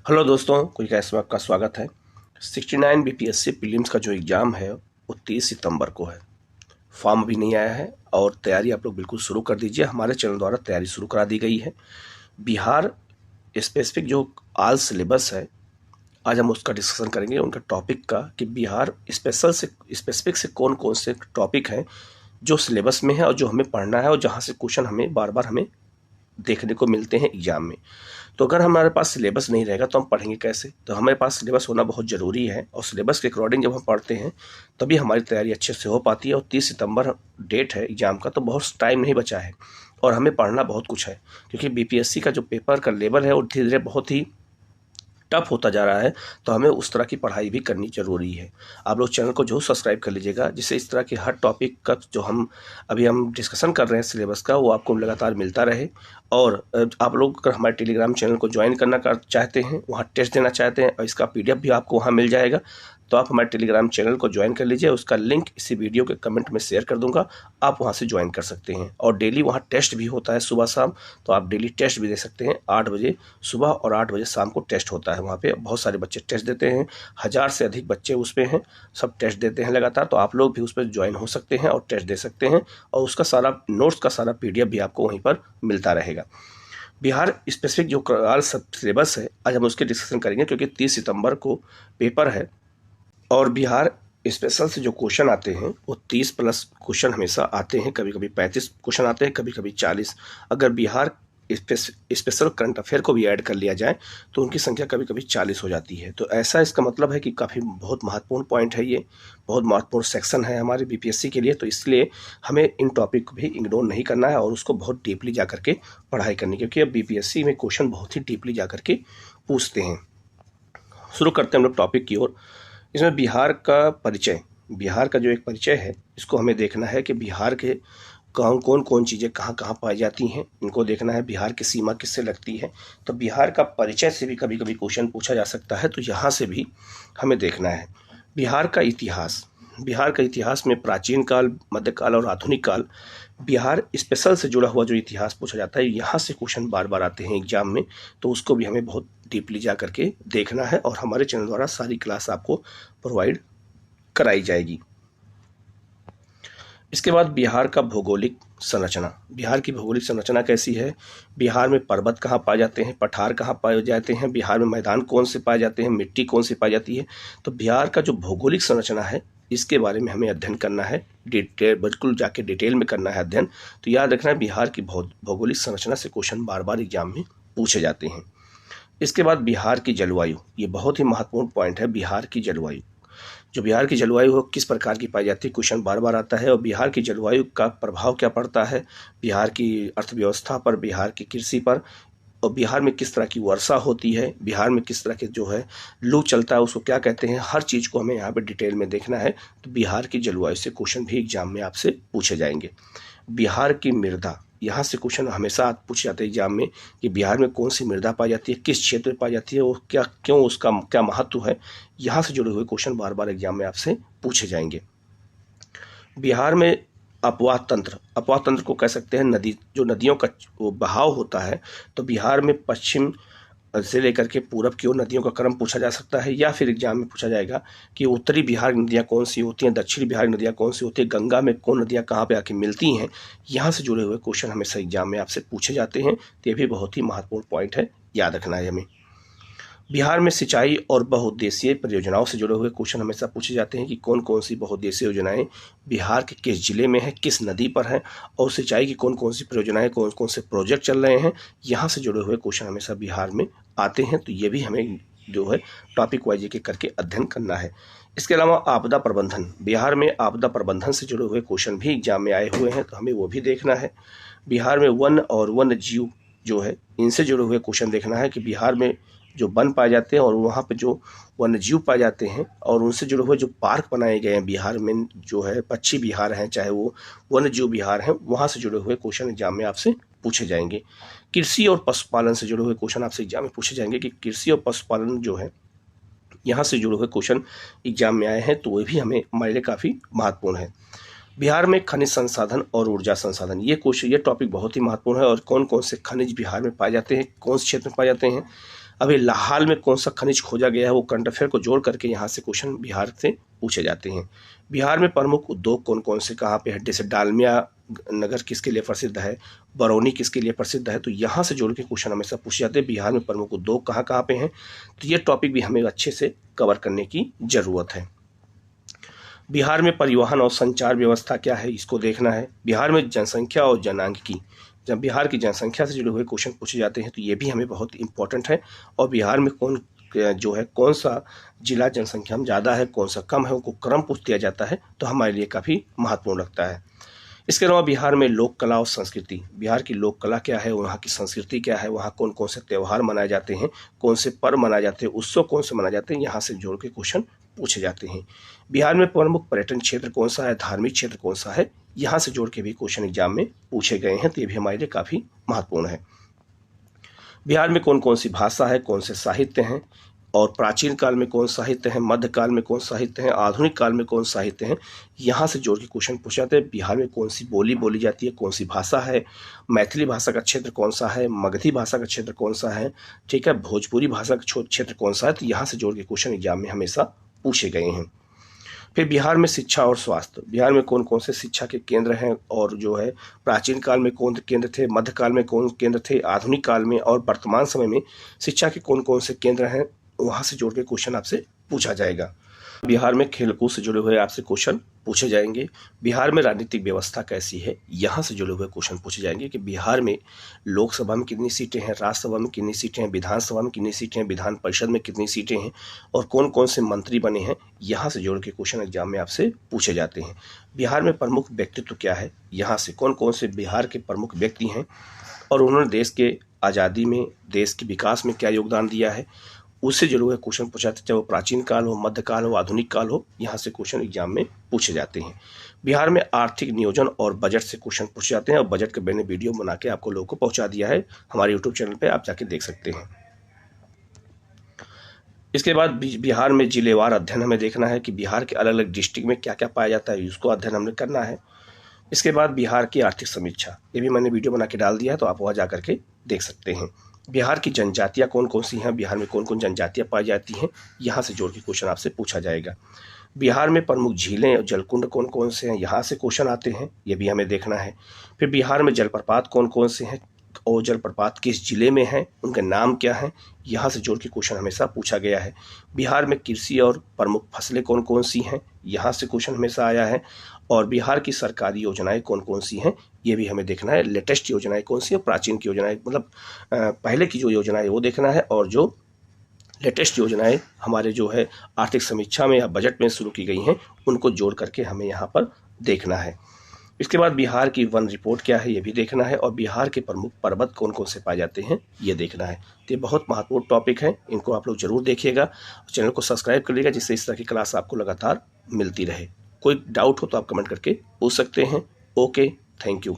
Hello दोस्तों, कोई कैसे आपका स्वागत है। 69 बीपीएससी प्रीलिम्स का जो एग्ज़ाम है वो 30 सितंबर को है। फॉर्म अभी नहीं आया है और तैयारी आप लोग बिल्कुल शुरू कर दीजिए। हमारे चैनल द्वारा तैयारी शुरू करा दी गई है। बिहार स्पेसिफिक जो आल सिलेबस है, आज हम उसका डिस्कशन करेंगे, उनका टॉपिक का, कि बिहार स्पेसिफिक से कौन कौन से टॉपिक हैं जो सिलेबस में है और जो हमें पढ़ना है और जहाँ से क्वेश्चन हमें बार बार हमें देखने को मिलते हैं एग्जाम में। तो अगर हमारे पास सिलेबस नहीं रहेगा तो हम पढ़ेंगे कैसे। तो हमारे पास सिलेबस होना बहुत ज़रूरी है और सिलेबस के अकॉर्डिंग जब हम पढ़ते हैं तभी हमारी तैयारी अच्छे से हो पाती है। और 30 सितंबर डेट है एग्ज़ाम का, तो बहुत टाइम नहीं बचा है और हमें पढ़ना बहुत कुछ है, क्योंकि बीपीएससी का जो पेपर का लेवल है वो धीरे धीरे बहुत ही टफ होता जा रहा है। तो हमें उस तरह की पढ़ाई भी करनी ज़रूरी है। आप लोग चैनल को जरूर सब्सक्राइब कर लीजिएगा, जिससे इस तरह के हर टॉपिक का जो हम डिस्कशन कर रहे हैं सिलेबस का, वो आपको लगातार मिलता रहे। और आप लोग अगर हमारे टेलीग्राम चैनल को ज्वाइन करना चाहते हैं, वहाँ टेस्ट देना चाहते हैं और इसका पीडीएफ भी आपको वहाँ मिल जाएगा, तो आप हमारे टेलीग्राम चैनल को ज्वाइन कर लीजिए। उसका लिंक इसी वीडियो के कमेंट में शेयर कर दूंगा, आप वहाँ से ज्वाइन कर सकते हैं। और डेली वहाँ टेस्ट भी होता है सुबह शाम, तो आप डेली टेस्ट भी दे सकते हैं। 8 बजे सुबह और 8 बजे शाम को टेस्ट होता है। वहाँ पे बहुत सारे बच्चे टेस्ट देते हैं, 1000 से अधिक बच्चे उस पर हैं, सब टेस्ट देते हैं लगातार। तो आप लोग भी उस पर ज्वाइन हो सकते हैं और टेस्ट दे सकते हैं, और उसका सारा नोट्स का सारा पीडीएफ भी आपको वहीं पर मिलता रहेगा। बिहार स्पेसिफिक जो सब सिलेबस है, आज हम उसके डिस्कशन करेंगे, क्योंकि 30 सितंबर को पेपर है। और बिहार स्पेशल से जो क्वेश्चन आते हैं वो 30 प्लस क्वेश्चन हमेशा आते हैं। कभी कभी 35 क्वेश्चन आते हैं, कभी कभी 40। अगर बिहार स्पेशल करंट अफेयर को भी ऐड कर लिया जाए तो उनकी संख्या कभी कभी 40 हो जाती है। तो ऐसा इसका मतलब है कि काफ़ी बहुत महत्वपूर्ण पॉइंट है, ये बहुत महत्वपूर्ण सेक्शन है हमारे बीपीएससी के लिए। तो इसलिए हमें इन टॉपिक को भी इग्नोर नहीं करना है और उसको बहुत डीपली जा करके पढ़ाई करनी, क्योंकि अब बीपीएससी में क्वेश्चन बहुत ही डीपली जा करके पूछते हैं। शुरू करते हैं हम लोग टॉपिक की ओर। इसमें बिहार का परिचय, बिहार का जो एक परिचय है, इसको हमें देखना है कि बिहार के कौन कौन चीज़ें कहाँ कहाँ पाई जाती हैं, इनको देखना है। बिहार की सीमा किससे लगती है, तो बिहार का परिचय से भी कभी कभी क्वेश्चन पूछा जा सकता है, तो यहाँ से भी हमें देखना है। बिहार का इतिहास, बिहार का इतिहास में प्राचीन काल, मध्यकाल और आधुनिक काल, बिहार स्पेशल से जुड़ा हुआ जो इतिहास पूछा जाता है, यहाँ से क्वेश्चन बार बार आते हैं एग्जाम में, तो उसको भी हमें बहुत डीपली जा करके देखना है और हमारे चैनल द्वारा सारी क्लास आपको प्रोवाइड कराई जाएगी। इसके बाद बिहार का भौगोलिक संरचना, बिहार की भौगोलिक संरचना कैसी है, बिहार में पर्वत कहाँ पाए जाते हैं, पठार कहाँ पाए जाते हैं, बिहार में मैदान कौन से पाए जाते हैं, मिट्टी कौन सी पाई जाती है। तो बिहार का जो भौगोलिक संरचना है, इसके बारे में हमें अध्ययन करना है, डिटेल बिल्कुल जाके डिटेल में करना है अध्ययन। तो याद रखना है, बिहार की भौगोलिक संरचना से क्वेश्चन बार बार एग्जाम में पूछे जाते हैं। इसके बाद बिहार की जलवायु, ये बहुत ही महत्वपूर्ण पॉइंट है। बिहार की जलवायु, जो बिहार की जलवायु हो किस प्रकार की पाई जाती है, क्वेश्चन बार बार आता है। और बिहार की जलवायु का प्रभाव क्या पड़ता है बिहार की अर्थव्यवस्था पर, बिहार की कृषि पर, और बिहार में किस तरह की वर्षा होती है, बिहार में किस तरह के जो है लू चलता है, उसको क्या कहते हैं, हर चीज़ को हमें यहाँ पे डिटेल में देखना है। तो बिहार की जलवायु से क्वेश्चन भी एग्जाम में आपसे पूछे जाएंगे। बिहार की मृदा, यहाँ से क्वेश्चन हमेशा पूछे जाते हैं एग्जाम में कि बिहार में कौन सी मृदा पाई जाती है, किस क्षेत्र में पाई जाती है, और क्या क्यों, उसका क्या महत्व है। यहाँ से जुड़े हुए क्वेश्चन बार बार एग्जाम में आपसे पूछे जाएंगे। बिहार में अपवाह तंत्र, अपवाह तंत्र को कह सकते हैं नदी, जो नदियों का वो बहाव होता है। तो बिहार में पश्चिम से लेकर के पूरब की ओर नदियों का क्रम पूछा जा सकता है, या फिर एग्जाम में पूछा जाएगा कि उत्तरी बिहार की नदियाँ कौन सी होती हैं, दक्षिणी बिहार की नदियाँ कौन सी होती हैं, गंगा में कौन नदियाँ कहाँ पे आके मिलती हैं। यहाँ से जुड़े हुए क्वेश्चन हमेशा एग्जाम में आपसे पूछे जाते हैं। तो ये भी बहुत ही महत्वपूर्ण पॉइंट है, याद रखना है हमें। बिहार में सिंचाई और बहुउद्देशीय परियोजनाओं से जुड़े हुए क्वेश्चन हमेशा पूछे जाते हैं कि कौन कौन सी बहुउद्देशीय योजनाएं बिहार के किस जिले में है, किस नदी पर है, और सिंचाई की कौन कौन सी परियोजनाएं, कौन कौन से प्रोजेक्ट चल रहे हैं। यहाँ से जुड़े हुए क्वेश्चन हमेशा बिहार में आते हैं। तो ये भी हमें जो है टॉपिक वाइज एक करके अध्ययन करना है। इसके अलावा आपदा प्रबंधन, बिहार में आपदा प्रबंधन से जुड़े हुए क्वेश्चन भी एग्जाम में आए हुए हैं, तो हमें वो भी देखना है। बिहार में वन और वन्य जीव जो है, इनसे जुड़े हुए क्वेश्चन देखना है कि बिहार में जो वन पाए जाते हैं और वहाँ पे जो वन्य जीव पाए जाते हैं, और उनसे जुड़े हुए जो पार्क बनाए गए हैं बिहार में, जो है पक्षी विहार हैं, चाहे वो वन्य जीव विहार हैं, वहाँ से जुड़े हुए क्वेश्चन एग्जाम में आपसे पूछे जाएंगे। कृषि और पशुपालन से जुड़े हुए क्वेश्चन आपसे एग्जाम में पूछे जाएंगे कि कृषि और पशुपालन जो है, यहाँ से जुड़े हुए क्वेश्चन एग्जाम में आए हैं, तो वो भी हमें हमारे लिए काफ़ी महत्वपूर्ण है। बिहार में खनिज संसाधन और ऊर्जा संसाधन, ये टॉपिक बहुत ही महत्वपूर्ण है। और कौन कौन से खनिज बिहार में पाए जाते हैं, कौन से क्षेत्र में पाए जाते हैं। अभी हाल में कौन सा खनिज खोजा गया है, वो करंट अफेयर को जोड़ करके यहाँ से क्वेश्चन बिहार से पूछे जाते हैं। बिहार में प्रमुख उद्योग कौन कौन से कहाँ पे है, जैसे डालमिया नगर किसके लिए प्रसिद्ध है, बरौनी किसके लिए प्रसिद्ध है, तो यहाँ से जोड़ के क्वेश्चन हमेशा पूछे जाते हैं बिहार में प्रमुख उद्योग कहाँ कहाँ पे हैं। तो ये टॉपिक भी हमें अच्छे से कवर करने की ज़रूरत है। बिहार में परिवहन और संचार व्यवस्था क्या है, इसको देखना है। बिहार में जनसंख्या और जनांगिकी, जब बिहार की जनसंख्या से जुड़े हुए क्वेश्चन पूछे जाते हैं तो ये भी हमें बहुत इंपॉर्टेंट है। और बिहार में कौन सा जिला जनसंख्या में ज़्यादा है, कौन सा कम है, उनको क्रम पूछ दिया जाता है, तो हमारे लिए काफ़ी महत्वपूर्ण लगता है। इसके अलावा बिहार में लोक कला और संस्कृति, बिहार की लोक कला क्या है, वहाँ की संस्कृति क्या है, वहाँ कौन कौन से त्यौहार मनाए जाते हैं, कौन से पर्व मनाए जाते हैं, उत्सव कौन से मनाए जाते हैं, यहाँ से जोड़ के क्वेश्चन पूछे जाते हैं। बिहार में प्रमुख पर्यटन क्षेत्र कौन सा है, धार्मिक क्षेत्र कौन सा है, यहाँ से जोड़ के भी क्वेश्चन एग्जाम में पूछे गए हैं, तो ये भी हमारे लिए काफ़ी महत्वपूर्ण है। बिहार में कौन कौन सी भाषा है, कौन से साहित्य हैं, और प्राचीन काल में कौन साहित्य है, मध्यकाल में कौन साहित्य है, आधुनिक काल में कौन साहित्य है, यहाँ से जोड़ के क्वेश्चन पूछे जाते हैं। बिहार में कौन सी बोली बोली जाती है, कौन सी भाषा है, मैथिली भाषा का क्षेत्र कौन सा है, मगधी भाषा का क्षेत्र कौन सा है, ठीक है, भोजपुरी भाषा का क्षेत्र कौन सा है, तो यहाँ से जोड़ के क्वेश्चन एग्जाम में हमेशा पूछे गए हैं। फिर बिहार में शिक्षा और स्वास्थ्य, बिहार में कौन कौन से शिक्षा के केंद्र हैं, और जो है प्राचीन काल में कौन केंद्र थे, मध्यकाल में कौन केंद्र थे, आधुनिक काल में और वर्तमान समय में शिक्षा के कौन कौन से केंद्र हैं, वहाँ से जोड़ के क्वेश्चन आपसे पूछा जाएगा। बिहार में खेलकूद से जुड़े हुए आपसे क्वेश्चन पूछे जाएंगे। बिहार में राजनीतिक व्यवस्था कैसी है, यहाँ से जुड़े हुए क्वेश्चन पूछे जाएंगे कि बिहार में लोकसभा में कितनी सीटें हैं, राज्यसभा में कितनी सीटें हैं, विधानसभा में कितनी सीटें हैं, विधान परिषद में कितनी सीटें हैं, और कौन कौन से मंत्री बने हैं, यहाँ से जोड़ के क्वेश्चन एग्जाम में आपसे पूछे जाते हैं। बिहार में प्रमुख व्यक्तित्व क्या है, यहाँ से कौन कौन से बिहार के प्रमुख व्यक्ति हैं, और उन्होंने देश के आज़ादी में, देश के विकास में क्या योगदान दिया है, उससे जुड़े हुए क्वेश्चन पूछे जाते हैं, चाहे वो प्राचीन काल हो, मध्यकाल हो, आधुनिक काल हो, यहाँ से क्वेश्चन एग्जाम में पूछे जाते हैं। बिहार में आर्थिक नियोजन और बजट से क्वेश्चन पूछे जाते हैं, और बजट का मैंने वीडियो बना के आपको लोगों को पहुँचा दिया है, हमारे यूट्यूब चैनल पर आप जाके देख सकते हैं। इसके बाद बिहार में जिलेवार अध्ययन हमें देखना है कि बिहार के अलग अलग डिस्ट्रिक्ट में क्या क्या पाया जाता है, उसको अध्ययन हमने करना है। इसके बाद बिहार की आर्थिक समीक्षा, ये भी मैंने वीडियो बना के डाल दिया है, तो आप वहाँ जा करके देख सकते हैं। बिहार की जनजातियाँ कौन कौन सी हैं, बिहार में कौन कौन जनजातियाँ पाई जाती हैं, यहाँ से जोड़ के क्वेश्चन आपसे पूछा जाएगा। बिहार में प्रमुख झीलें और जलकुंड कौन कौन से हैं, यहाँ से क्वेश्चन आते हैं, ये भी हमें देखना है। फिर बिहार में जलप्रपात कौन कौन से हैं, और जलप्रपात किस जिले में हैं, उनके नाम क्या हैं, यहाँ से जोड़ के क्वेश्चन हमेशा पूछा गया है। बिहार में कृषि और प्रमुख फसलें कौन कौन सी हैं, यहाँ से क्वेश्चन हमेशा आया है। और बिहार की सरकारी योजनाएं कौन कौन सी हैं, ये भी हमें देखना है। लेटेस्ट योजनाएं कौन सी हैं, प्राचीन की योजनाएं, मतलब पहले की जो योजनाएं वो देखना है, और जो लेटेस्ट योजनाएं हमारे जो है आर्थिक समीक्षा में या बजट में शुरू की गई हैं, उनको जोड़ करके हमें यहाँ पर देखना है। इसके बाद बिहार की वन रिपोर्ट क्या है, ये भी देखना है, और बिहार के प्रमुख पर्वत कौन कौन से पाए जाते हैं, ये देखना है। तो ये बहुत महत्वपूर्ण टॉपिक है, इनको आप लोग जरूर देखिएगा, चैनल को सब्सक्राइब कर लीजिएगा, जिससे इस तरह की क्लास आपको लगातार मिलती रहे। कोई डाउट हो तो आप कमेंट करके पूछ सकते हैं। Okay, thank you.